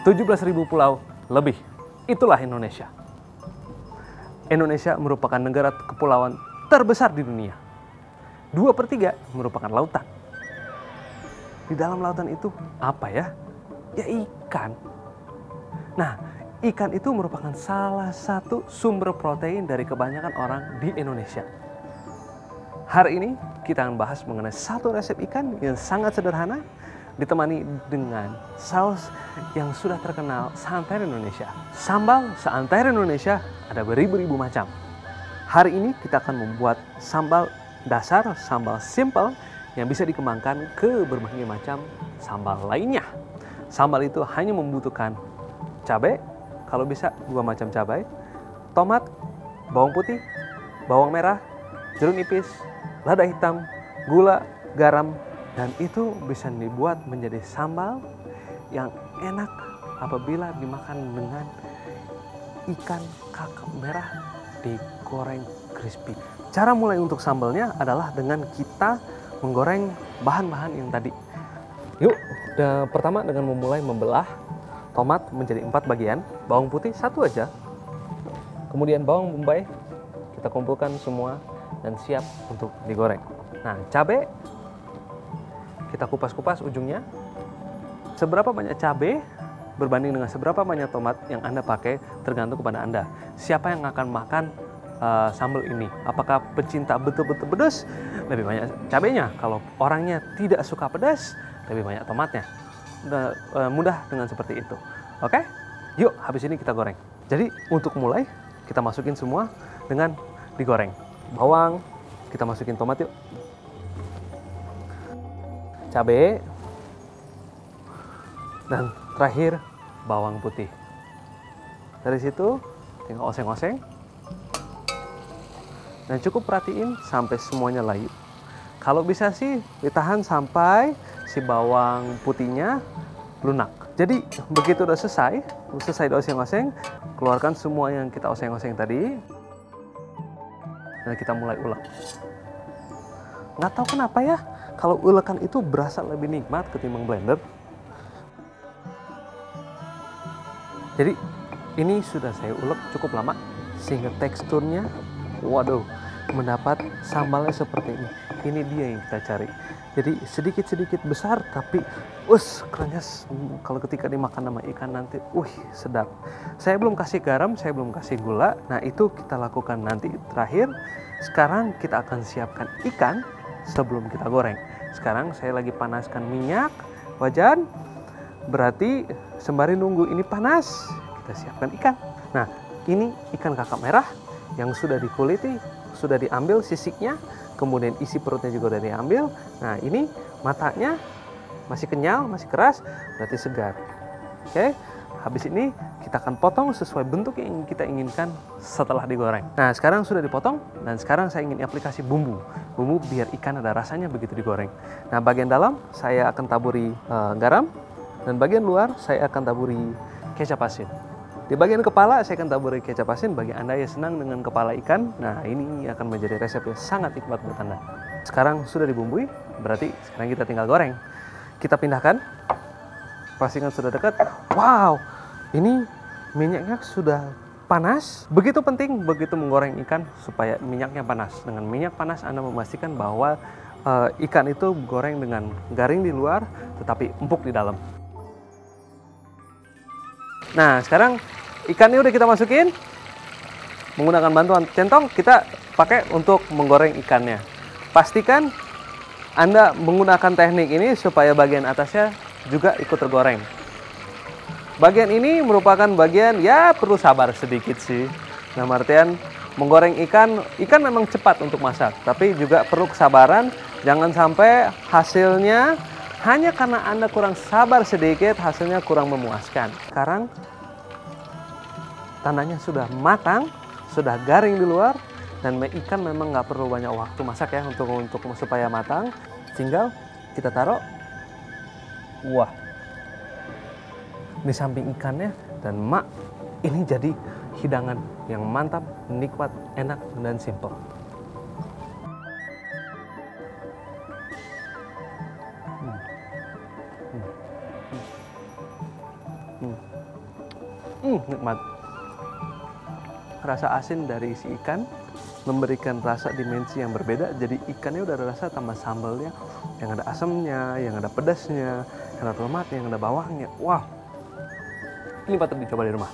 17.000 pulau lebih. Itulah Indonesia. Indonesia merupakan negara kepulauan terbesar di dunia. 2/3 merupakan lautan. Di dalam lautan itu apa ya? Ya ikan. Nah, ikan itu merupakan salah satu sumber protein dari kebanyakan orang di Indonesia. Hari ini kita akan bahas mengenai satu resep ikan yang sangat sederhana, ditemani dengan saus yang sudah terkenal seantero Indonesia. Sambal seantero Indonesia ada beribu-ribu macam. Hari ini kita akan membuat sambal dasar, sambal simple yang bisa dikembangkan ke berbagai macam sambal lainnya. Sambal itu hanya membutuhkan cabai, kalau bisa 2 macam cabai, tomat, bawang putih, bawang merah, jeruk nipis, lada hitam, gula, garam, dan itu bisa dibuat menjadi sambal yang enak apabila dimakan dengan ikan kakap merah digoreng crispy. Cara mulai untuk sambalnya adalah dengan kita menggoreng bahan-bahan yang tadi. Yuk, pertama dengan memulai membelah tomat menjadi 4 bagian, bawang putih 1 aja, kemudian bawang bombay kita kumpulkan semua dan siap untuk digoreng. Nah, cabai kita kupas-kupas ujungnya. Seberapa banyak cabai berbanding dengan seberapa banyak tomat yang Anda pakai tergantung kepada Anda. Siapa yang akan makan sambal ini? Apakah pecinta betul-betul pedas? Lebih banyak cabainya. Kalau orangnya tidak suka pedas, lebih banyak tomatnya. Mudah dengan seperti itu. Oke? Yuk, habis ini kita goreng. Jadi untuk mulai kita masukin semua dengan digoreng. Bawang, kita masukin tomat yuk. Cabai. Dan terakhir bawang putih. Dari situ tinggal oseng-oseng. Dan cukup perhatiin sampai semuanya layu. Kalau bisa sih ditahan sampai si bawang putihnya lunak. Jadi begitu udah selesai dioseng-oseng, keluarkan semua yang kita oseng-oseng tadi. Dan kita mulai ulek. Nggak tahu kenapa ya, kalau ulekan itu berasa lebih nikmat ketimbang blender. Jadi ini sudah saya ulek cukup lama sehingga teksturnya, waduh, mendapat sambalnya seperti ini. Ini dia yang kita cari. Jadi sedikit-sedikit besar tapi krenyes kalau ketika dimakan sama ikan nanti, sedap. Saya belum kasih garam, saya belum kasih gula. Nah, itu kita lakukan nanti terakhir. Sekarang kita akan siapkan ikan sebelum kita goreng. Sekarang saya lagi panaskan minyak wajan. Berarti sembari nunggu ini panas, kita siapkan ikan. Nah, ini ikan kakap merah yang sudah dikuliti, sudah diambil sisiknya, kemudian isi perutnya juga sudah diambil. Nah, ini matanya masih kenyal, masih keras, berarti segar. Oke, habis ini kita akan potong sesuai bentuk yang kita inginkan setelah digoreng. Nah, sekarang sudah dipotong dan sekarang saya ingin aplikasi bumbu. Bumbu biar ikan ada rasanya begitu digoreng. Nah, bagian dalam saya akan taburi garam dan bagian luar saya akan taburi kecap asin. Di bagian kepala saya akan taburi kecap asin. Bagi Anda yang senang dengan kepala ikan, nah ini akan menjadi resep yang sangat nikmat buat Anda. Sekarang sudah dibumbui, berarti sekarang kita tinggal goreng. Kita pindahkan, pastikan sudah dekat. Wow, ini minyaknya sudah panas. Begitu penting begitu menggoreng ikan supaya minyaknya panas. Dengan minyak panas Anda memastikan bahwa ikan itu goreng dengan garing di luar tetapi empuk di dalam. Nah, sekarang ikannya udah kita masukin. Menggunakan bantuan centong kita pakai untuk menggoreng ikannya. Pastikan Anda menggunakan teknik ini supaya bagian atasnya juga ikut tergoreng. Bagian ini merupakan bagian ya perlu sabar sedikit sih. Nah, artian menggoreng ikan memang cepat untuk masak, tapi juga perlu kesabaran. Jangan sampai hasilnya hanya karena Anda kurang sabar sedikit, hasilnya kurang memuaskan. Sekarang tandanya sudah matang, sudah garing di luar, dan ikan memang nggak perlu banyak waktu masak ya untuk supaya matang. Tinggal kita taruh, di samping ikannya, dan ini jadi hidangan yang mantap, nikmat, enak, dan simple. Nikmat. Rasa asin dari isi ikan memberikan rasa dimensi yang berbeda. Jadi ikannya udah ada rasa tambah sambalnya, yang ada asamnya, yang ada pedasnya, yang ada tomatnya, yang ada bawangnya. Wah, ini patut dicoba di rumah.